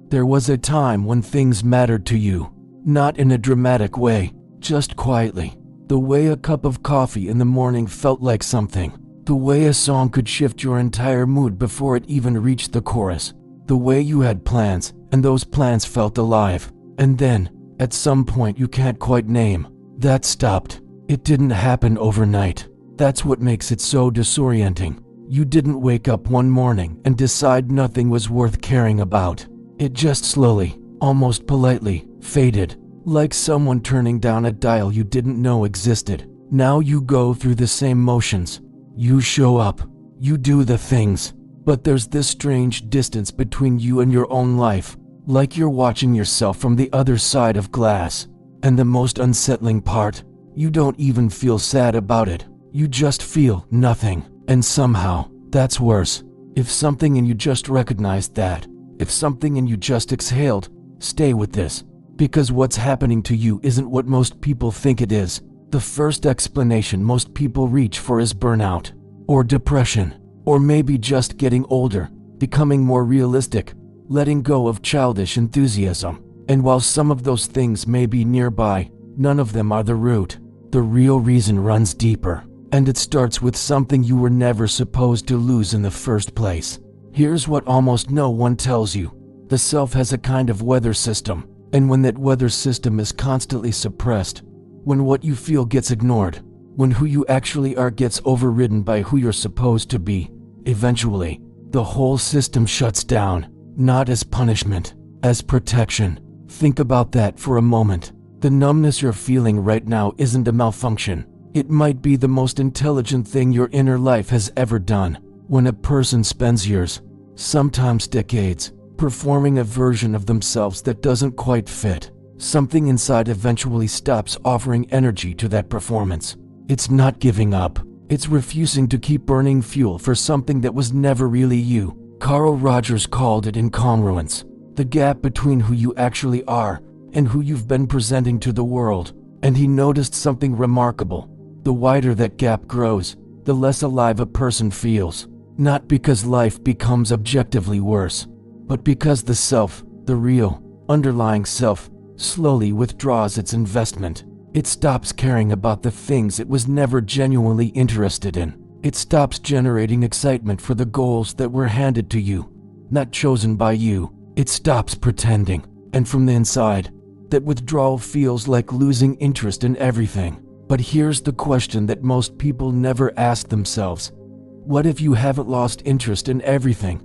There was a time when things mattered to you. Not in a dramatic way, just quietly. The way a cup of coffee in the morning felt like something. The way a song could shift your entire mood before it even reached the chorus. The way you had plans, and those plans felt alive. And then, at some point you can't quite name, that stopped. It didn't happen overnight. That's what makes it so disorienting. You didn't wake up one morning and decide nothing was worth caring about. It just slowly, almost politely, faded, like someone turning down a dial you didn't know existed. Now you go through the same motions. You show up. You do the things. But there's this strange distance between you and your own life, like you're watching yourself from the other side of glass. And the most unsettling part, you don't even feel sad about it. You just feel nothing. And somehow, that's worse. If something in you just recognized that, if something in you just exhaled, stay with this. Because what's happening to you isn't what most people think it is. The first explanation most people reach for is burnout, or depression, or maybe just getting older, becoming more realistic, letting go of childish enthusiasm. And while some of those things may be nearby, none of them are the root. The real reason runs deeper. And it starts with something you were never supposed to lose in the first place. Here's what almost no one tells you. The self has a kind of weather system, and when that weather system is constantly suppressed, when what you feel gets ignored, when who you actually are gets overridden by who you're supposed to be, eventually, the whole system shuts down, not as punishment, as protection. Think about that for a moment. The numbness you're feeling right now isn't a malfunction. It might be the most intelligent thing your inner life has ever done. When a person spends years, sometimes decades, performing a version of themselves that doesn't quite fit, something inside eventually stops offering energy to that performance. It's not giving up. It's refusing to keep burning fuel for something that was never really you. Carl Rogers called it incongruence, the gap between who you actually are and who you've been presenting to the world. And he noticed something remarkable. The wider that gap grows, the less alive a person feels. Not because life becomes objectively worse, but because the self, the real, underlying self, slowly withdraws its investment. It stops caring about the things it was never genuinely interested in. It stops generating excitement for the goals that were handed to you, not chosen by you. It stops pretending. And from the inside, that withdrawal feels like losing interest in everything. But here's the question that most people never ask themselves. What if you haven't lost interest in everything?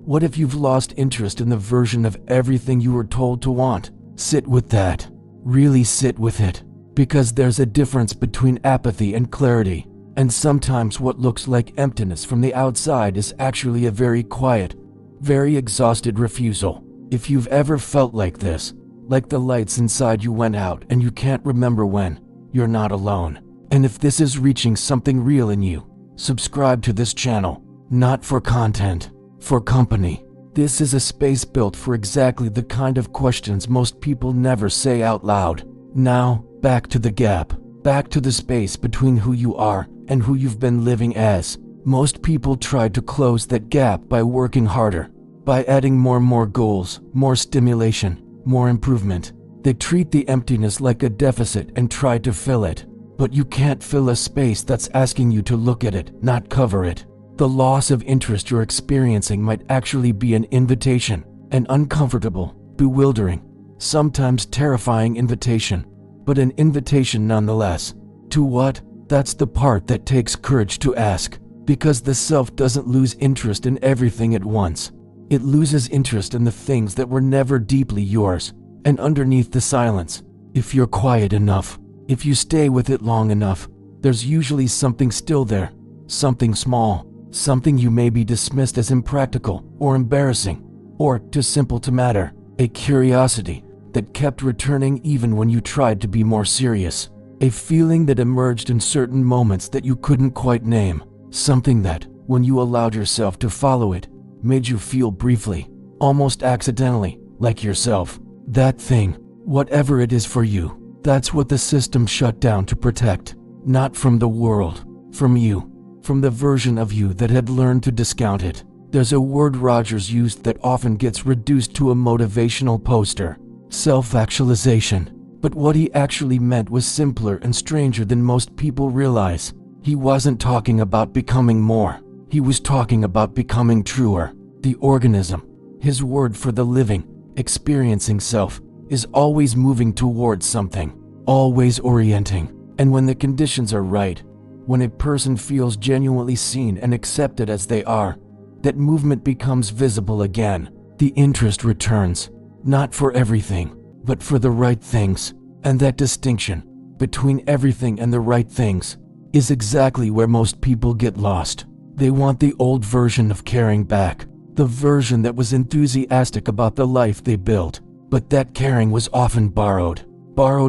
What if you've lost interest in the version of everything you were told to want? Sit with that. Really sit with it. Because there's a difference between apathy and clarity. And sometimes what looks like emptiness from the outside is actually a very quiet, very exhausted refusal. If you've ever felt like this, like the lights inside you went out and you can't remember when, you're not alone. And if this is reaching something real in you, subscribe to this channel. Not for content, for company. This is a space built for exactly the kind of questions most people never say out loud. Now, back to the gap. Back to the space between who you are and who you've been living as. Most people try to close that gap by working harder, by adding more goals, more stimulation, more improvement. They treat the emptiness like a deficit and try to fill it. But you can't fill a space that's asking you to look at it, not cover it. The loss of interest you're experiencing might actually be an invitation, an uncomfortable, bewildering, sometimes terrifying invitation, but an invitation nonetheless. To what? That's the part that takes courage to ask, because the self doesn't lose interest in everything at once. It loses interest in the things that were never deeply yours. And underneath the silence, if you're quiet enough, if you stay with it long enough, there's usually something still there, something small, something you maybe dismissed as impractical or embarrassing, or too simple to matter, a curiosity that kept returning even when you tried to be more serious, a feeling that emerged in certain moments that you couldn't quite name, something that, when you allowed yourself to follow it, made you feel briefly, almost accidentally, like yourself. That thing, whatever it is for you, that's what the system shut down to protect. Not from the world, from you, from the version of you that had learned to discount it. There's a word Rogers used that often gets reduced to a motivational poster: self-actualization. But what he actually meant was simpler and stranger than most people realize. He wasn't talking about becoming more. He was talking about becoming truer. The organism, his word for the living, experiencing self, is always moving towards something, always orienting. And when the conditions are right, when a person feels genuinely seen and accepted as they are, that movement becomes visible again. The interest returns, not for everything, but for the right things. And that distinction between everything and the right things is exactly where most people get lost. They want the old version of caring back, the version that was enthusiastic about the life they built. But that caring was often borrowed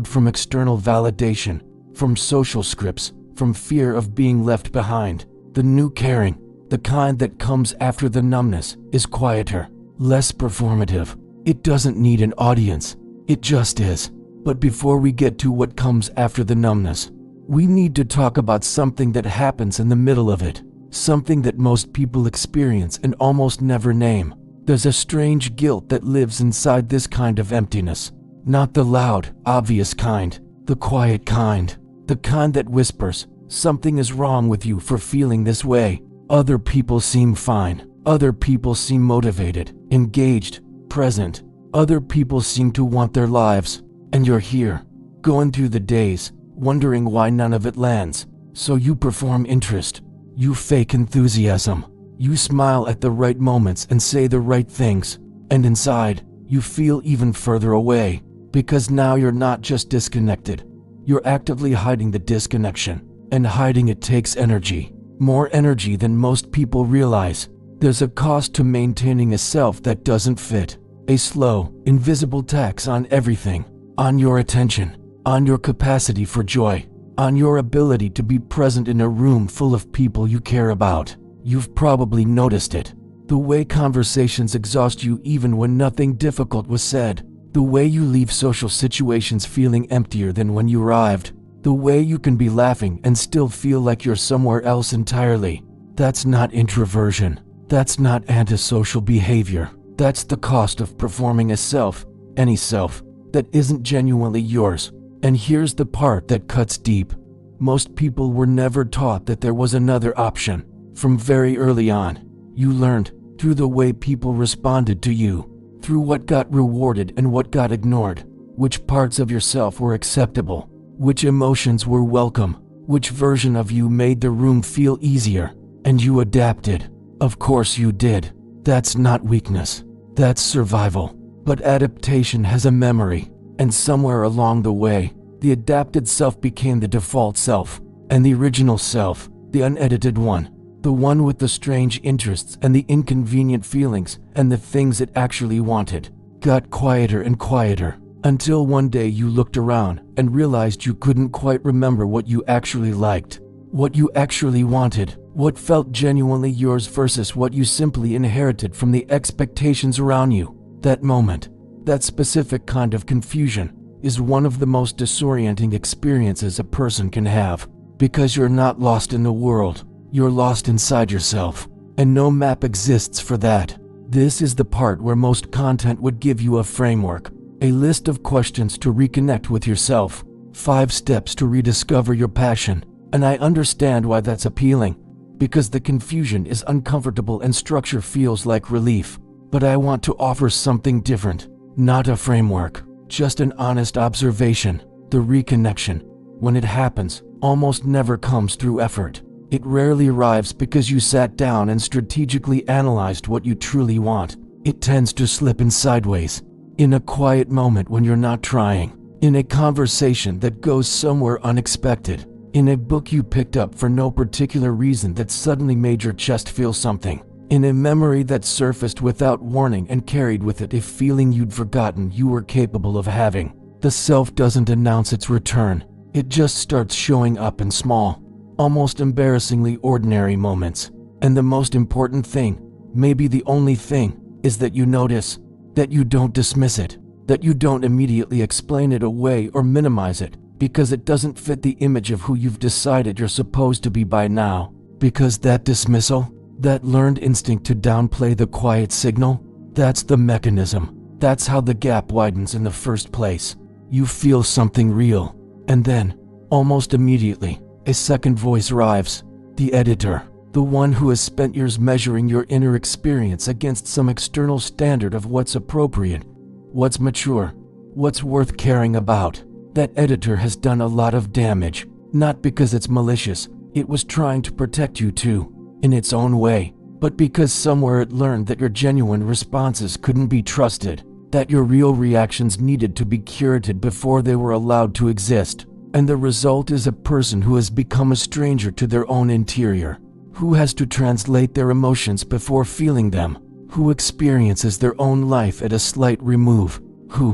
from external validation, from social scripts, from fear of being left behind. The new caring, the kind that comes after the numbness, is quieter, less performative. It doesn't need an audience, it just is. But before we get to what comes after the numbness, we need to talk about something that happens in the middle of it, something that most people experience and almost never name. There's a strange guilt that lives inside this kind of emptiness. Not the loud, obvious kind, the quiet kind, the kind that whispers, something is wrong with you for feeling this way. Other people seem fine. Other people seem motivated, engaged, present. Other people seem to want their lives. And you're here, going through the days, wondering why none of it lands. So you perform interest. You fake enthusiasm. You smile at the right moments and say the right things. And inside, you feel even further away. Because now you're not just disconnected. You're actively hiding the disconnection. And hiding it takes energy. More energy than most people realize. There's a cost to maintaining a self that doesn't fit. A slow, invisible tax on everything. On your attention. On your capacity for joy. On your ability to be present in a room full of people you care about. You've probably noticed it. The way conversations exhaust you even when nothing difficult was said. The way you leave social situations feeling emptier than when you arrived. The way you can be laughing and still feel like you're somewhere else entirely. That's not introversion. That's not antisocial behavior. That's the cost of performing a self, any self, that isn't genuinely yours. And here's the part that cuts deep. Most people were never taught that there was another option. From very early on, you learned through the way people responded to you, through what got rewarded and what got ignored, which parts of yourself were acceptable, which emotions were welcome, which version of you made the room feel easier, and you adapted. Of course you did. That's not weakness. That's survival. But adaptation has a memory, and somewhere along the way, the adapted self became the default self, and the original self, the unedited one, the one with the strange interests and the inconvenient feelings and the things it actually wanted, got quieter and quieter, until one day you looked around and realized you couldn't quite remember what you actually liked, what you actually wanted, what felt genuinely yours versus what you simply inherited from the expectations around you. That moment, that specific kind of confusion, is one of the most disorienting experiences a person can have, because you're not lost in the world, you're lost inside yourself, and no map exists for that. This is the part where most content would give you a framework, a list of questions to reconnect with yourself, 5 steps to rediscover your passion, and I understand why that's appealing, because the confusion is uncomfortable and structure feels like relief. But I want to offer something different, not a framework, just an honest observation. The reconnection, when it happens, almost never comes through effort. It rarely arrives because you sat down and strategically analyzed what you truly want. It tends to slip in sideways, in a quiet moment when you're not trying, in a conversation that goes somewhere unexpected, in a book you picked up for no particular reason that suddenly made your chest feel something. In a memory that surfaced without warning and carried with it a feeling you'd forgotten you were capable of having. The self doesn't announce its return. It just starts showing up in small, almost embarrassingly ordinary moments. And the most important thing, maybe the only thing, is that you notice, that you don't dismiss it, that you don't immediately explain it away or minimize it, because it doesn't fit the image of who you've decided you're supposed to be by now. Because that dismissal, That learned instinct to downplay the quiet signal? That's the mechanism. That's how the gap widens in the first place. You feel something real, and then, almost immediately, a second voice arrives. The editor, the one who has spent years measuring your inner experience against some external standard of what's appropriate, what's mature, what's worth caring about. That editor has done a lot of damage, not because it's malicious, it was trying to protect you too, in its own way, but because somewhere it learned that your genuine responses couldn't be trusted, that your real reactions needed to be curated before they were allowed to exist. And the result is a person who has become a stranger to their own interior, who has to translate their emotions before feeling them, who experiences their own life at a slight remove, who,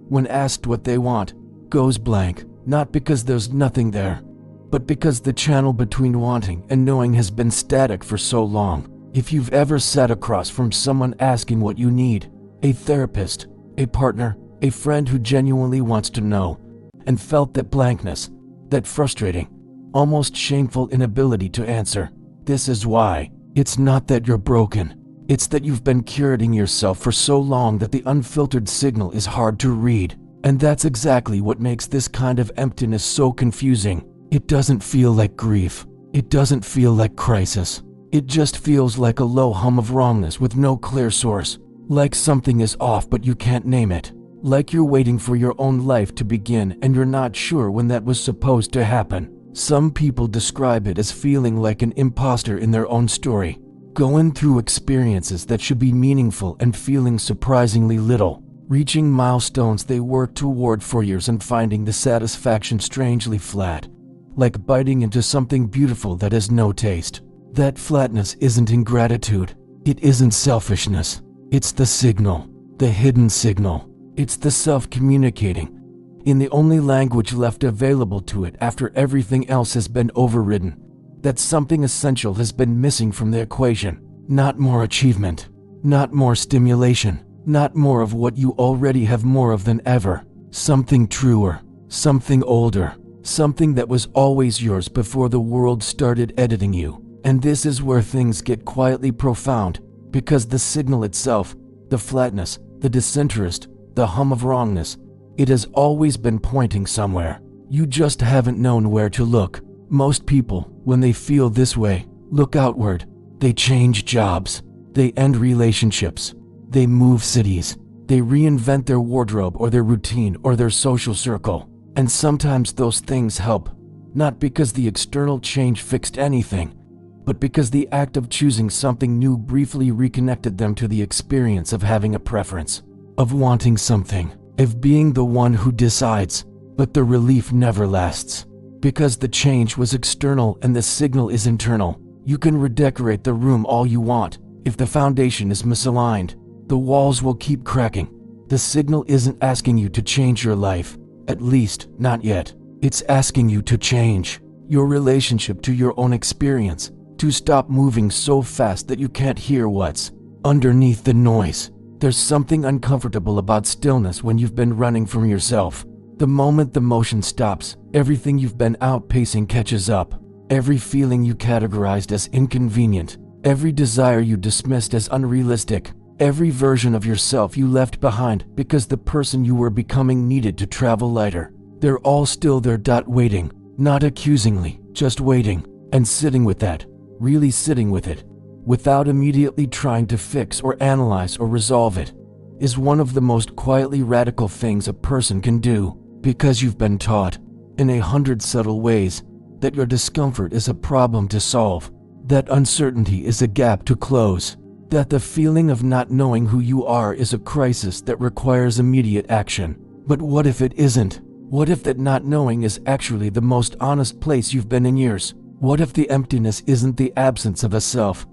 when asked what they want, goes blank, not because there's nothing there, but because the channel between wanting and knowing has been static for so long. If you've ever sat across from someone asking what you need, a therapist, a partner, a friend who genuinely wants to know, and felt that blankness, that frustrating, almost shameful inability to answer, this is why. It's not that you're broken. It's that you've been curating yourself for so long that the unfiltered signal is hard to read. And that's exactly what makes this kind of emptiness so confusing. It doesn't feel like grief. It doesn't feel like crisis. It just feels like a low hum of wrongness with no clear source. Like something is off but you can't name it. Like you're waiting for your own life to begin and you're not sure when that was supposed to happen. Some people describe it as feeling like an imposter in their own story, going through experiences that should be meaningful and feeling surprisingly little, reaching milestones they worked toward for years and finding the satisfaction strangely flat, like biting into something beautiful that has no taste. That flatness isn't ingratitude. It isn't selfishness. It's the signal, the hidden signal. It's the self communicating in the only language left available to it after everything else has been overridden, that something essential has been missing from the equation. Not more achievement, not more stimulation, not more of what you already have more of than ever. Something truer, something older, something that was always yours before the world started editing you. And this is where things get quietly profound, because the signal itself, the flatness, the disinterest, the hum of wrongness, it has always been pointing somewhere. You just haven't known where to look. Most people, when they feel this way, look outward. They change jobs. They end relationships. They move cities. They reinvent their wardrobe or their routine or their social circle. And sometimes those things help, not because the external change fixed anything, but because the act of choosing something new briefly reconnected them to the experience of having a preference, of wanting something, of being the one who decides. But the relief never lasts. Because the change was external and the signal is internal. You can redecorate the room all you want. If the foundation is misaligned, the walls will keep cracking. The signal isn't asking you to change your life, at least not yet. It's asking you to change your relationship to your own experience, to stop moving so fast that you can't hear what's underneath the noise. There's something uncomfortable about stillness when you've been running from yourself. The moment the motion stops, everything you've been outpacing catches up. Every feeling you categorized as inconvenient, every desire you dismissed as unrealistic, every version of yourself you left behind because the person you were becoming needed to travel lighter. They're all still there, waiting, not accusingly, just waiting, and sitting with that, really sitting with it, without immediately trying to fix or analyze or resolve it, is one of the most quietly radical things a person can do, because you've been taught, in 100 subtle ways, that your discomfort is a problem to solve, that uncertainty is a gap to close, that the feeling of not knowing who you are is a crisis that requires immediate action. But what if it isn't? What if that not knowing is actually the most honest place you've been in years? What if the emptiness isn't the absence of a self,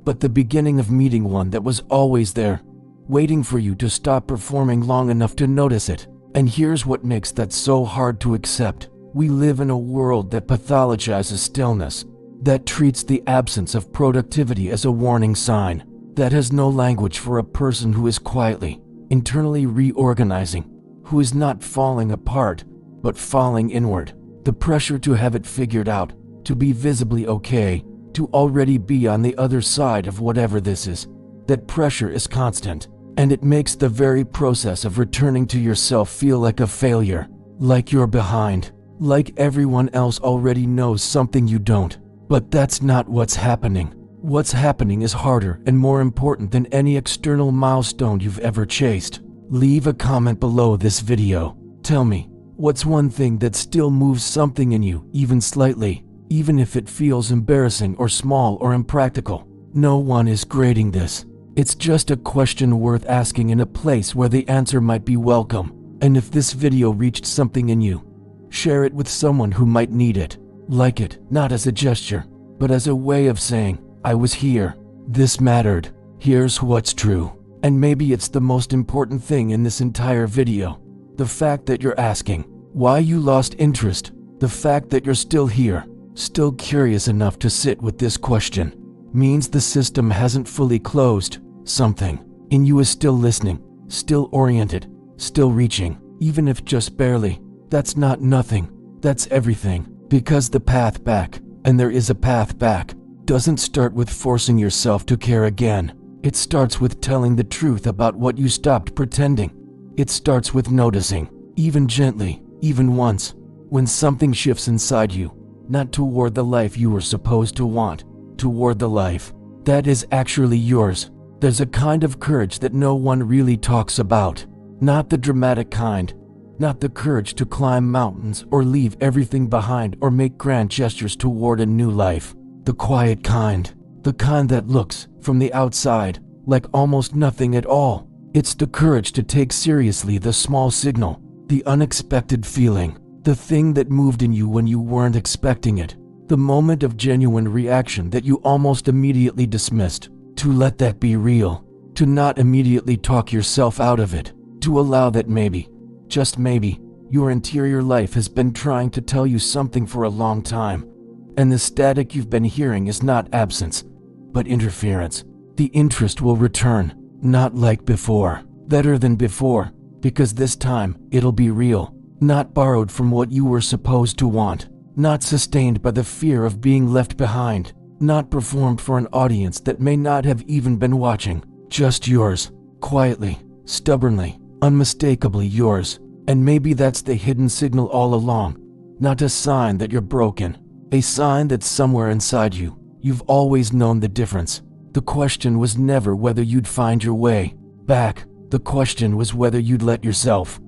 but the beginning of meeting one that was always there, waiting for you to stop performing long enough to notice it? And here's what makes that so hard to accept. We live in a world that pathologizes stillness, that treats the absence of productivity as a warning sign, that has no language for a person who is quietly, internally reorganizing, who is not falling apart, but falling inward. The pressure to have it figured out, to be visibly okay, to already be on the other side of whatever this is. That pressure is constant, and it makes the very process of returning to yourself feel like a failure, like you're behind, like everyone else already knows something you don't. But that's not what's happening. What's happening is harder and more important than any external milestone you've ever chased. Leave a comment below this video. Tell me, what's one thing that still moves something in you, even slightly, even if it feels embarrassing or small or impractical? No one is grading this. It's just a question worth asking in a place where the answer might be welcome. And if this video reached something in you, share it with someone who might need it. Like it, not as a gesture, but as a way of saying, I was here. This mattered. Here's what's true. And maybe it's the most important thing in this entire video. The fact that you're asking why you lost interest. The fact that you're still here, still curious enough to sit with this question, means the system hasn't fully closed. Something in you is still listening, still oriented, still reaching, even if just barely. That's not nothing. That's everything. Because the path back, and there is a path back, doesn't start with forcing yourself to care again. It starts with telling the truth about what you stopped pretending. It starts with noticing, even gently, even once, when something shifts inside you, not toward the life you were supposed to want, toward the life that is actually yours. There's a kind of courage that no one really talks about. Not the dramatic kind. Not the courage to climb mountains or leave everything behind or make grand gestures toward a new life. The quiet kind. The kind that looks, from the outside, like almost nothing at all. It's the courage to take seriously the small signal, the unexpected feeling, the thing that moved in you when you weren't expecting it, the moment of genuine reaction that you almost immediately dismissed. To let that be real, to not immediately talk yourself out of it, to allow that maybe, just maybe, your interior life has been trying to tell you something for a long time. And the static you've been hearing is not absence, but interference. The interest will return, not like before, better than before, because this time it'll be real, not borrowed from what you were supposed to want, not sustained by the fear of being left behind, not performed for an audience that may not have even been watching, just yours, quietly, stubbornly, unmistakably yours. And maybe that's the hidden signal all along, not a sign that you're broken, a sign that somewhere inside you, you've always known the difference. The question was never whether you'd find your way back. The question was whether you'd let yourself.